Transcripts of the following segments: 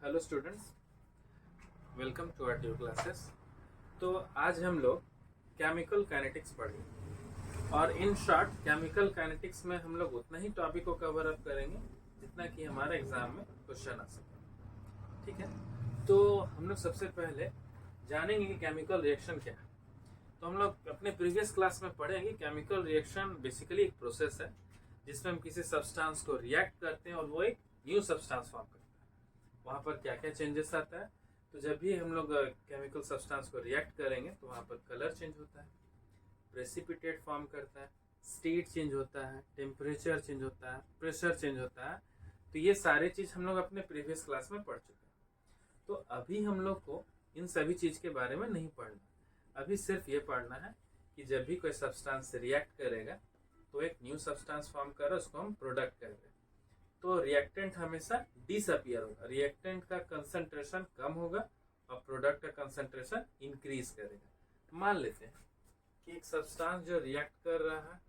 Hello students, welcome to our tube classes. तो आज हम लोग केमिकल काइनेटिक्स पढ़ेंगे और इन शॉर्ट केमिकल काइनेटिक्स में हम लोग उतना ही टॉपिक को कवर अप करेंगे जितना कि हमारे एग्जाम में क्वेश्चन आ सके। ठीक है, तो हम लोग सबसे पहले जानेंगे कि केमिकल रिएक्शन क्या है। तो हम लोग अपने प्रीवियस क्लास में पढ़ेंगे केमिकल रिएक्शन बेसिकली एक प्रोसेस है जिसमें हम किसी सब्सटेंस को रिएक्ट करते हैं और वो एक न्यू सब्सटेंस फॉर्म करता है। वहाँ पर क्या क्या चेंजेस आता है, तो जब भी हम लोग केमिकल सब्सटेंस को रिएक्ट करेंगे तो वहाँ पर कलर चेंज होता है, प्रेसिपिटेट फॉर्म करता है, स्टेट चेंज होता है, टेम्परेचर चेंज होता है, प्रेशर चेंज होता है। तो ये सारे चीज़ हम लोग अपने प्रीवियस क्लास में पढ़ चुके हैं। तो अभी हम लोग को इन सभी चीज़ के बारे में नहीं पढ़ना। अभी सिर्फ ये पढ़ना है कि जब भी कोई सब्सटेंस रिएक्ट करेगा तो एक न्यू सब्सटेंस फॉर्म कर उसको हम प्रोडक्ट करेंगे। तो रिएक्टेंट हमेशा डिसअपियर होगा, रिएक्टेंट का कंसंट्रेशन कम होगा और प्रोडक्ट का कंसंट्रेशन इंक्रीज करेगा। मान लेते हैं कि एक सब्सटेंस जो रिएक्ट कर रहा है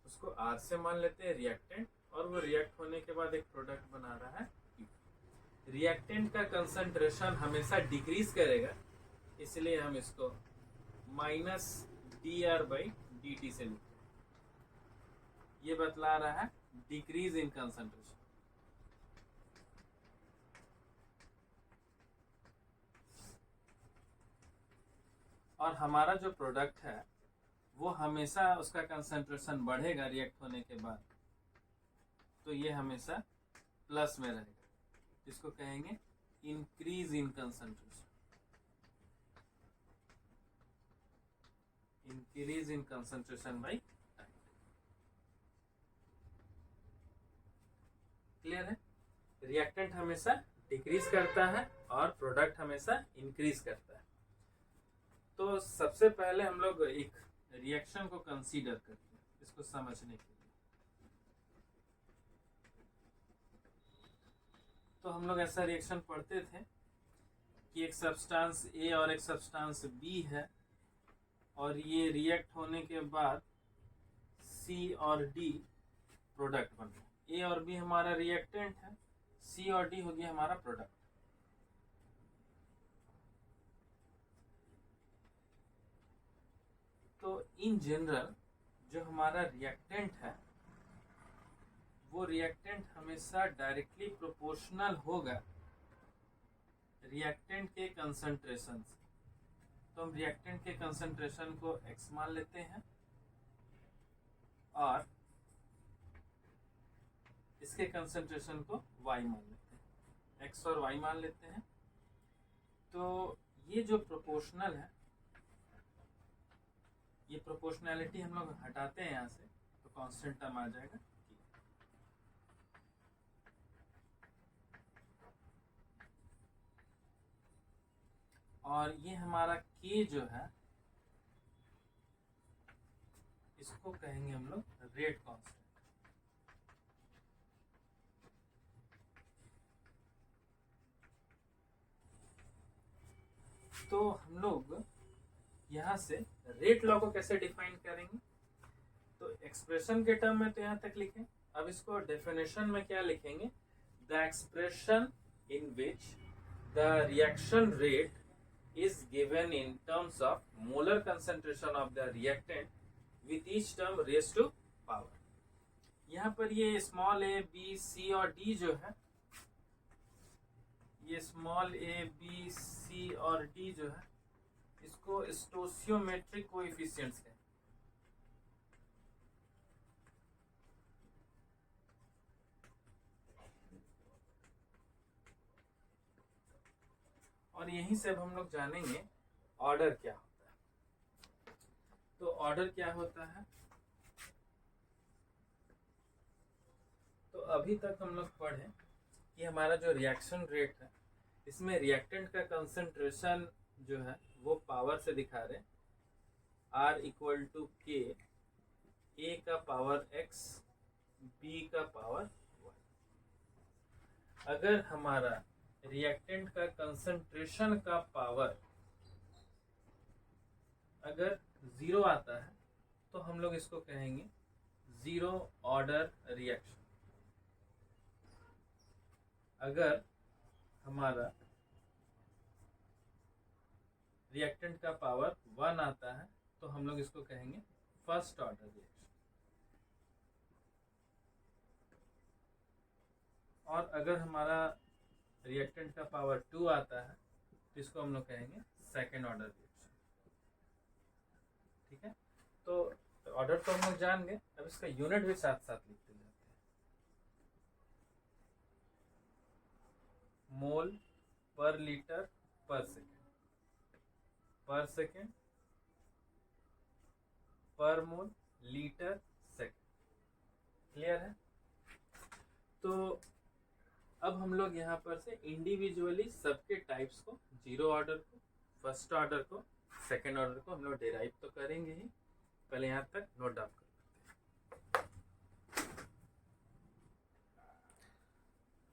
उसको R से मान लेते हैं रिएक्टेंट, और वो रिएक्ट होने के बाद एक प्रोडक्ट बना रहा है Q। रिएक्टेंट का कंसंट्रेशन हमेशा डिक्रीज करेगा, इसलिए हम इसको माइनस dR/dt से लिखते हैं। ये बतला रहा है डिक्रीज इन कंसंट्रेशन। और हमारा जो प्रोडक्ट है वो हमेशा उसका कंसंट्रेशन बढ़ेगा रिएक्ट होने के बाद, तो ये हमेशा प्लस में रहेगा, जिसको कहेंगे increase in concentration. Increase in concentration by time. Clear है? रिएक्टेंट हमेशा डिक्रीज करता है और प्रोडक्ट हमेशा इंक्रीज करता है। तो सबसे पहले हम लोग एक रिएक्शन को कंसीडर करते हैं इसको समझने के लिए। तो हम लोग ऐसा रिएक्शन पढ़ते थे कि एक सब्सटेंस ए और एक सब्सटेंस बी है और ये रिएक्ट होने के बाद सी और डी प्रोडक्ट बन रहा है। ए और बी हमारा रिएक्टेंट है, सी और डी हो गया हमारा प्रोडक्ट। तो इन जनरल जो हमारा रिएक्टेंट है वो रिएक्टेंट हमेशा डायरेक्टली प्रोपोर्शनल होगा रिएक्टेंट के कंसंट्रेशन से। तो हम रिएक्टेंट के कंसंट्रेशन को x मान लेते हैं और इसके कंसंट्रेशन को y मान लेते हैं, x और y मान लेते हैं। तो ये जो प्रोपोर्शनल है, ये प्रोपोर्शनैलिटी हम लोग हटाते हैं यहाँ से तो कांस्टेंट टर्म आ जाएगा। और ये हमारा k जो है इसको कहेंगे हम लोग रेट कांस्टेंट। तो हम लोग यहाँ से रेट लॉ को कैसे डिफाइन करेंगे, तो एक्सप्रेशन के टर्म में तो यहाँ तक लिखें। अब इसको डेफिनेशन में क्या लिखेंगे, the expression in which the reaction rate is given in terms of molar concentration of the reactant with each term raised to power। यहाँ पर ये स्मॉल a b c और d जो है, ये स्मॉल a b c और d जो है इसको स्टोशियोमेट्रिक कोएफिशिएंट्स हैं। और यहीं से अब हम लोग जानेंगे ऑर्डर क्या होता है। तो ऑर्डर क्या होता है, तो अभी तक हम लोग पढ़े कि हमारा जो रिएक्शन रेट है इसमें रिएक्टेंट का कंसंट्रेशन जो है वो पावर से दिखा रहे, R इक्वल टू के, A का पावर x, B का पावर y। अगर हमारा रिएक्टेंट का कंसंट्रेशन का पावर अगर 0 आता है तो हम लोग इसको कहेंगे जीरो ऑर्डर रिएक्शन। अगर हमारा रिएक्टेंट का पावर 1 आता है तो हम लोग इसको कहेंगे फर्स्ट ऑर्डर रिएक्शन। और अगर हमारा रिएक्टेंट का पावर 2 आता है तो इसको हम लोग कहेंगे सेकेंड ऑर्डर रिएक्शन। ठीक है, तो ऑर्डर तो हम लोग जान गए, अब इसका यूनिट भी साथ साथ लिखते जाते हैं। मोल पर लीटर पर सेकेंड पर मोल लीटर सेकेंड। क्लियर है? तो अब हम लोग यहाँ पर से इंडिविजुअली सबके टाइप्स को, जीरो ऑर्डर को, फर्स्ट ऑर्डर को, सेकेंड ऑर्डर को हम लोग डेराइव तो करेंगे ही। पहले यहाँ तक नोट डाउन कर लेते हैं।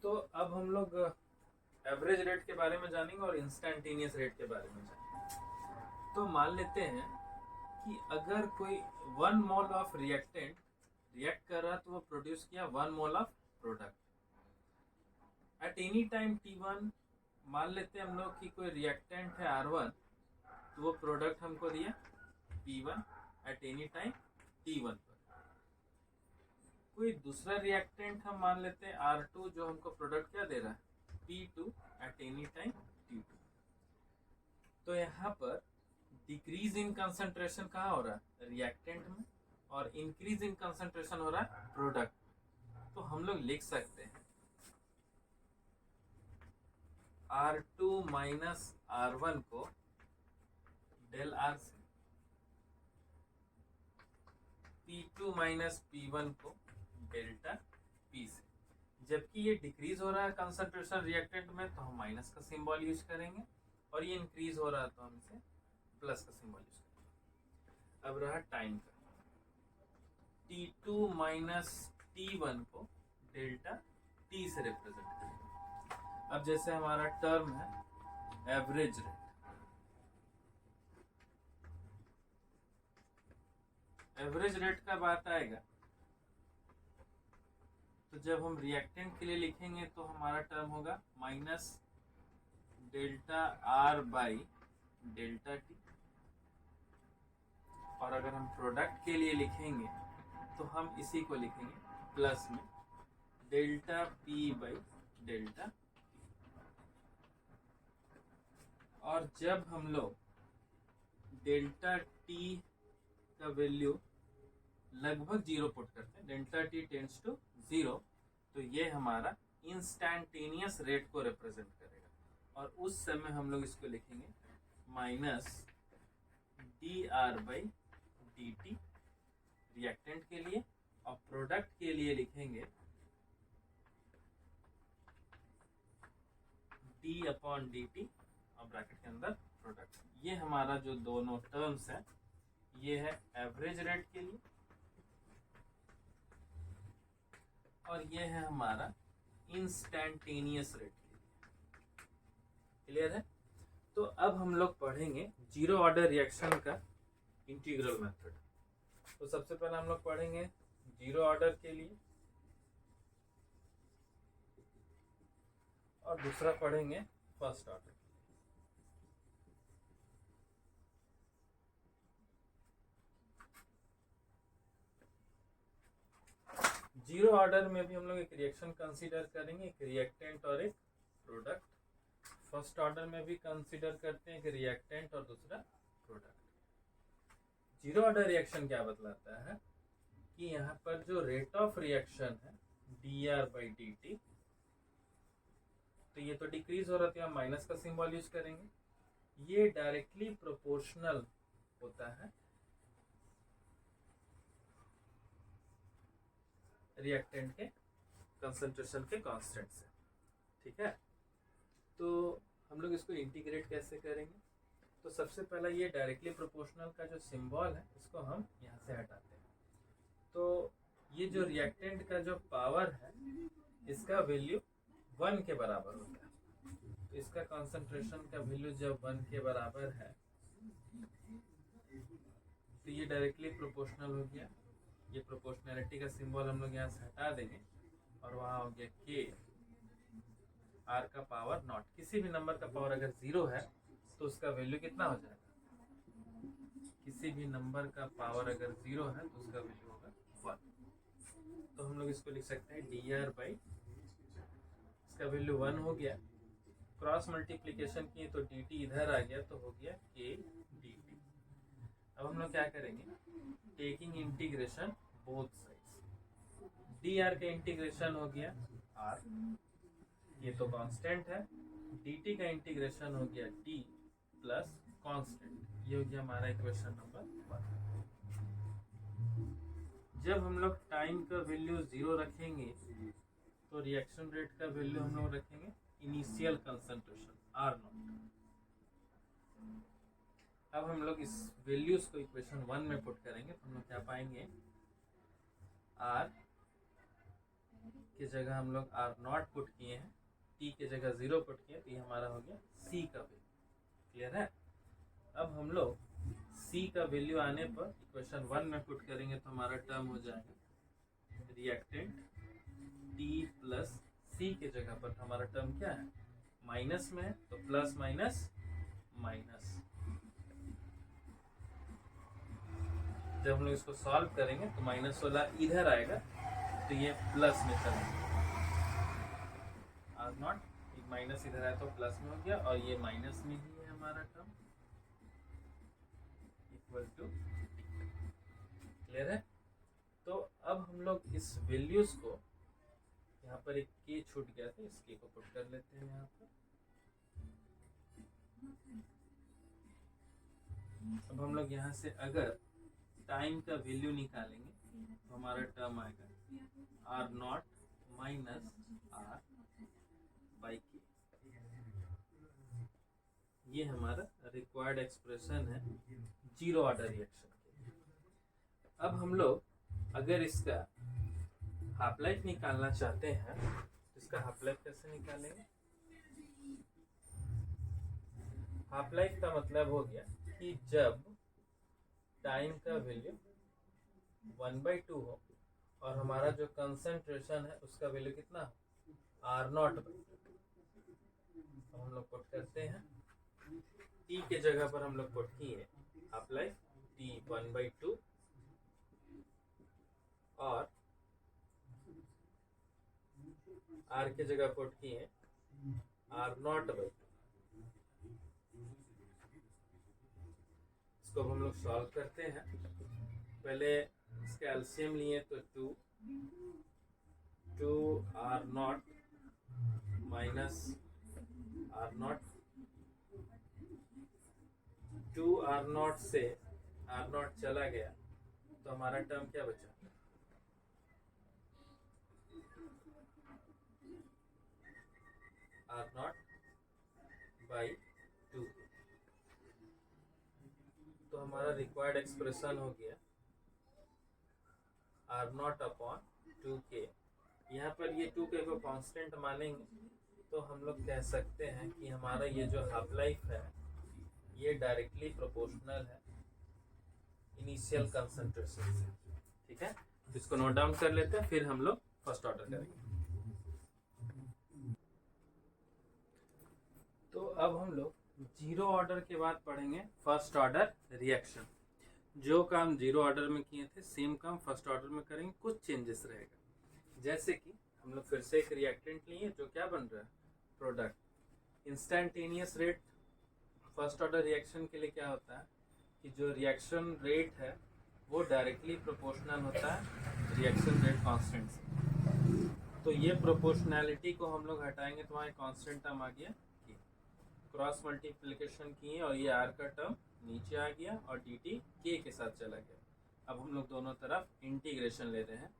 तो अब हम लोग एवरेज रेट के बारे में जानेंगे और इंस्टेंटेनियस रेट के बारे में जानेंगे। तो मान लेते हैं कि अगर कोई 1 मोल ऑफ रिएक्टेंट रिएक्ट कर रहा तो वो प्रोड्यूस किया 1 mole of product at any time T1। मान लेते हैं हम लोग कि कोई रिएक्टेंट है R1 तो वो प्रोडक्ट हमको दिया P1 at any time T1 पर। कोई दूसरा रिएक्टेंट हम मान लेते हैं R2 जो हमको प्रोडक्ट क्या दे रहा है P2 at any time T2। तो यहाँ पर डिक्रीज इन कंसंट्रेशन कहाँ हो रहा है? रिएक्टेंट में, और इंक्रीज इन कंसंट्रेशन हो रहा है प्रोडक्ट। तो हम लोग लिख सकते हैं R2 माइनस R1 को डेल R से, P2 माइनस P1 को डेल्टा P से। जबकि ये डिक्रीज हो रहा है कंसंट्रेशन रिएक्टेंट में तो हम माइनस का सिंबल यूज करेंगे, और ये इंक्रीज हो रहा है तो हम इसे प्लस का सिंबल यूज करेंगे। अब रहा टाइम का, T2 माइनस T1 को डेल्टा T से रिप्रेजेंट करेंगे। अब जैसे हमारा टर्म है एवरेज रेट, एवरेज रेट का बात आएगा तो जब हम रिएक्टेंट के लिए लिखेंगे तो हमारा टर्म होगा minus delta R by delta T। और अगर हम प्रोडक्ट के लिए लिखेंगे तो हम इसी को लिखेंगे प्लस में डेल्टा P बाई डेल्टा। और जब हम लोग डेल्टा T का वैल्यू लगभग 0 पुट करते हैं, डेल्टा T टेंड्स टू 0, तो ये हमारा इंस्टेंटेनियस रेट को रिप्रेजेंट करेगा। और उस समय हम लोग इसको लिखेंगे minus dR by dt reactant के लिए, और प्रोडक्ट के लिए लिखेंगे d अपॉन dt और ब्रैकेट के अंदर प्रोडक्ट। ये हमारा जो दोनों टर्म्स है ये है एवरेज रेट के लिए, और ये है हमारा इंस्टेंटेनियस रेट के लिए। क्लियर है? तो अब हम लोग पढ़ेंगे जीरो ऑर्डर रिएक्शन का इंटीग्रल मेथड। तो सबसे पहले हम लोग पढ़ेंगे जीरो ऑर्डर के लिए, और दूसरा पढ़ेंगे फर्स्ट ऑर्डर। जीरो ऑर्डर में भी हम लोग एक रिएक्शन कंसीडर करेंगे, एक रिएक्टेंट और एक प्रोडक्ट। फर्स्ट ऑर्डर में भी कंसीडर करते हैं एक रिएक्टेंट और दूसरा प्रोडक्ट। जीरो ऑर्डर रिएक्शन क्या बतलाता है कि यहाँ पर जो रेट ऑफ रिएक्शन है dR बाई dt, तो ये तो डिक्रीज हो रहा था, माइनस का सिंबल यूज करेंगे। ये डायरेक्टली प्रोपोर्शनल होता है रिएक्टेंट के कंसंट्रेशन के कांस्टेंट से। ठीक है, तो हम लोग इसको इंटीग्रेट कैसे करेंगे? तो सबसे पहला ये डायरेक्टली प्रोपोर्शनल का जो सिंबल है इसको हम यहाँ से हटाते हैं। तो ये जो रिएक्टेंट का जो पावर है इसका वैल्यू 1 के बराबर होता है। तो इसका कंसंट्रेशन का वैल्यू जब 1 के बराबर है तो ये डायरेक्टली प्रोपोर्शनल हो गया। ये प्रोपोर्शनैलिटी का सिंबल हम लोग यहाँ से हटा देंगे और वहाँ हो गया K आर का पावर नॉट। किसी भी नंबर का पावर अगर 0 है तो उसका वैल्यू कितना हो जाएगा? किसी भी नंबर का पावर अगर 0 है तो उसका वैल्यू होगा 1। तो हम लोग इसको लिख सकते हैं डी आर बाई, इसका वैल्यू 1 हो गया। क्रॉस मल्टीप्लीकेशन किए तो डी टी इधर आ गया तो हो गया के डी टी। अब हम लोग क्या करेंगे? Taking integration both sides, D R का इंटीग्रेशन हो गया आर, ये तो कांस्टेंट है। डी टी का इंटीग्रेशन हो गया टी प्लस कांस्टेंट, ये हो गया हमारा इक्वेशन नंबर 1। जब हम लोग टाइम का वैल्यू 0 रखेंगे तो रिएक्शन रेट का वैल्यू हम लोग रखेंगे इनिशियल कंसंट्रेशन आर नॉट। अब हम लोग इस वैल्यूज को इक्वेशन 1 में पुट करेंगे तो हम लोग क्या पाएंगे? आर की जगह हम लोग आर नॉट पुट किए हैं, टी की जगह 0 पुट किए, तो ये हमारा हो गया सी का वैल्यू। क्लियर है? अब हम लोग सी का वैल्यू आने पर इक्वेशन 1 में पुट करेंगे तो हमारा टर्म हो जाएगा रिएक्टेंट टी प्लस सी के जगह पर हमारा टर्म क्या है? माइनस में है तो प्लस माइनस माइनस। जब हम लोग इसको सॉल्व करेंगे तो माइनस वाला इधर आएगा तो ये प्लस में चलेगा। आर नॉट एक माइनस इधर आया तो प्लस में हो गया और ये माइनस में ही है हमारा टर्म इक्वल टू। क्लियर है? तो अब हम लोग इस वैल्यूज को, यहाँ पर एक के छूट गया था, इस के को पुट कर लेते हैं यहाँ पर। अब हम लोग यहाँ से अगर टाइम का वैल्यू निकालेंगे तो हमारा टर्म आएगा r nought minus r by k. ये हमारा रिक्वायर्ड एक्सप्रेशन है 0 ऑर्डर रिएक्शन के। अब हम लोग अगर इसका हाफ लाइफ निकालना चाहते हैं तो इसका हाफ लाइफ कैसे निकालेंगे? हाफ लाइफ का मतलब हो गया कि जब टाइम का वैल्यू 1/2 हो और हमारा जो कंसंट्रेशन है उसका वैल्यू कितना हो? R nought by. तो हम लोग पुट करते हैं टी के जगह पर हम लोग पुट किए हाफ लाइफ टी 1/2 और आर के जगह पुट किए आर नॉट बाई। इसको हम लोग सॉल्व करते हैं। पहले इसका एलसीएम लिए तो 2 r nought minus r nought, 2 r nought से आर नॉट चला गया तो हमारा टर्म क्या बचा? R nought by 2। तो हमारा रिक्वायर्ड एक्सप्रेशन हो गया आर नॉट अपॉन 2k। यहाँ पर ये 2k को कांस्टेंट मानेंगे तो हम लोग कह सकते हैं कि हमारा ये जो हाफ लाइफ है ये डायरेक्टली प्रोपोर्शनल है इनिशियल कंसंट्रेशन से। ठीक है, इसको नोट डाउन कर लेते हैं, फिर हम लोग फर्स्ट ऑर्डर करेंगे। तो अब हम लोग 0 ऑर्डर के बाद पढ़ेंगे फर्स्ट ऑर्डर रिएक्शन। जो काम 0 ऑर्डर में किए थे सेम काम फर्स्ट ऑर्डर में करेंगे, कुछ चेंजेस रहेगा। जैसे कि हम लोग फिर से एक रिएक्टेंट लिए जो क्या बन रहा है? Product. Instantaneous rate first order reaction के लिए क्या होता है कि जो रिएक्शन रेट है वो डायरेक्टली प्रोपोर्शनल होता है रिएक्शन रेट कांस्टेंट से। तो ये प्रोपोर्शनैलिटी को हम लोग हटाएंगे तो वहाँ कांस्टेंट टर्म आ गया, क्रॉस मल्टीप्लिकेशन किए और ये आर का टर्म नीचे आ गया और डी टी के के साथ चला गया। अब हम लोग दोनों तरफ इंटीग्रेशन ले रहे हैं।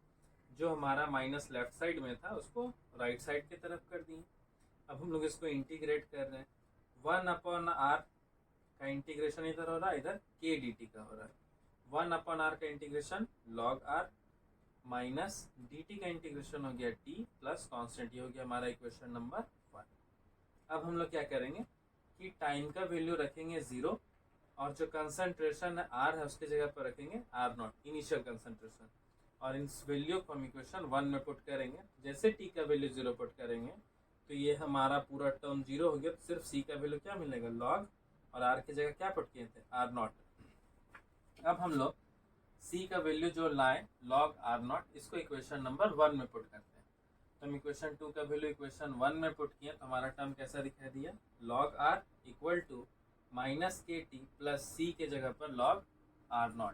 जो हमारा माइनस लेफ्ट साइड में था उसको राइट साइड की तरफ कर दिए। अब हम लोग इसको इंटीग्रेट कर रहे हैं। 1/r का इंटीग्रेशन इधर हो रहा है, इधर के डी टी का हो रहा है। 1/r का integration log r minus D T का इंटीग्रेशन हो गया t प्लस कॉन्स्टेंट। ये हो गया हमारा इक्वेशन नंबर 1। अब हम लोग क्या करेंगे कि टाइम का वैल्यू रखेंगे 0 और जो कंसंट्रेशन है R है उसके जगह पर रखेंगे R नॉट इनिशियल कंसंट्रेशन, और इस वैल्यू को हम इक्वेशन 1 में पुट करेंगे। जैसे t का वैल्यू 0 पुट करेंगे तो ये हमारा पूरा टर्म 0 हो गया। तो सिर्फ c का वैल्यू क्या मिलेगा, log, और r की जगह क्या पुट किए थे, r0। अब हम लोग c का वैल्यू जो लाए log r0, इसको इक्वेशन नंबर 1 में पुट करते हैं। तो हम इक्वेशन 2 का वैल्यू इक्वेशन 1 में पुट किए तो हमारा टर्म कैसा दिखाई दिया, log r equal to minus k t plus c के जगह पर log r0।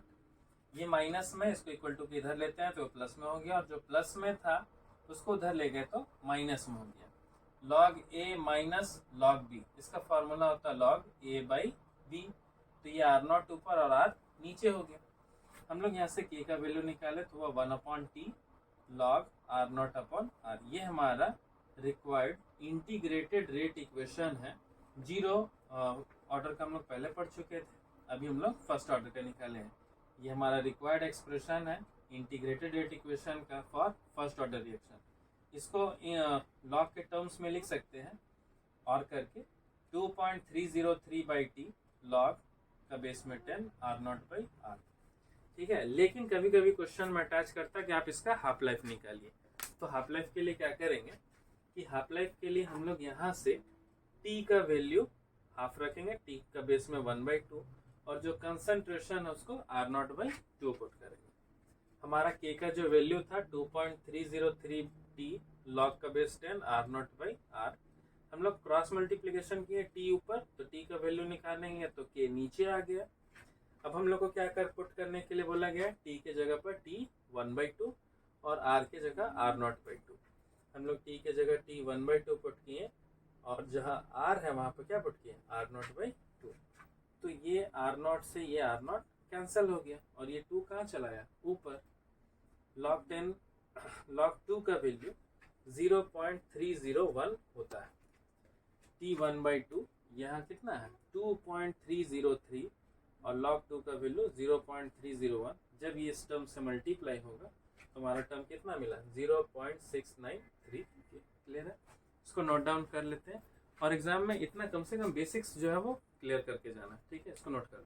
ये माइनस में, इसको इक्वल टू के इधर लेते हैं तो प्लस में हो गया, और जो प्लस में था उसको उधर ले गए तो माइनस में हो गया। log a minus log b, इसका फॉर्मूला होता है log a बाई b। तो ये r0 ऊपर और r नीचे हो गया। हम लोग यहाँ से k का वैल्यू निकाले तो वह 1/t log r0 upon r। ये हमारा रिक्वायर्ड इंटीग्रेटेड रेट इक्वेशन है। 0 ऑर्डर का हम लोग पहले पढ़ चुके थे, अभी हम लोग फर्स्ट ऑर्डर का निकाले हैं। ये हमारा रिक्वायर्ड एक्सप्रेशन है इंटीग्रेटेड रेट इक्वेशन का फॉर फर्स्ट ऑर्डर रिएक्शन। इसको लॉग के टर्म्स में लिख सकते हैं और करके 2.303/t log का बेस में 10 r0/r। ठीक है, लेकिन कभी कभी क्वेश्चन में अटैच करता है कि आप इसका हाफ लाइफ निकालिए। तो हाफ लाइफ के लिए क्या करेंगे कि हाफ लाइफ के लिए हम लोग यहाँ से t का वैल्यू हाफ रखेंगे, t का बेस में 1/2, और जो कंसंट्रेशन है उसको r0/2 पुट करेंगे। हमारा k का जो वैल्यू था 2.303t log का बेस 10 r0/r। हम लोग क्रॉस मल्टीप्लिकेशन किए t ऊपर, तो t का वैल्यू निकालेंगे तो k नीचे आ गया। अब हम लोग को क्या कर पुट करने के लिए बोला गया, t के जगह पर t 1/2 और r के जगह r0/2। हम लोग t के जगह t 1/2 पुट किए, और जहाँ r है वहाँ पर क्या पुट किए, r0/2। तो ये r0 से ये r0 कैंसिल हो गया, और ये 2 कहाँ चला गया, ऊपर। log 2 का वैल्यू 0.301 होता है। t 1/2 यहाँ कितना है 2.303, और log 2 का वैल्यू 0.301। जब ये इस टर्म से मल्टीप्लाई होगा तो हमारा टर्म कितना मिला, 0.693। क्लियर है, इसको नोट डाउन कर लेते हैं, और एग्जाम में इतना कम से कम बेसिक्स जो है वो क्लियर करके जाना है। ठीक है, इसको नोट कर लो।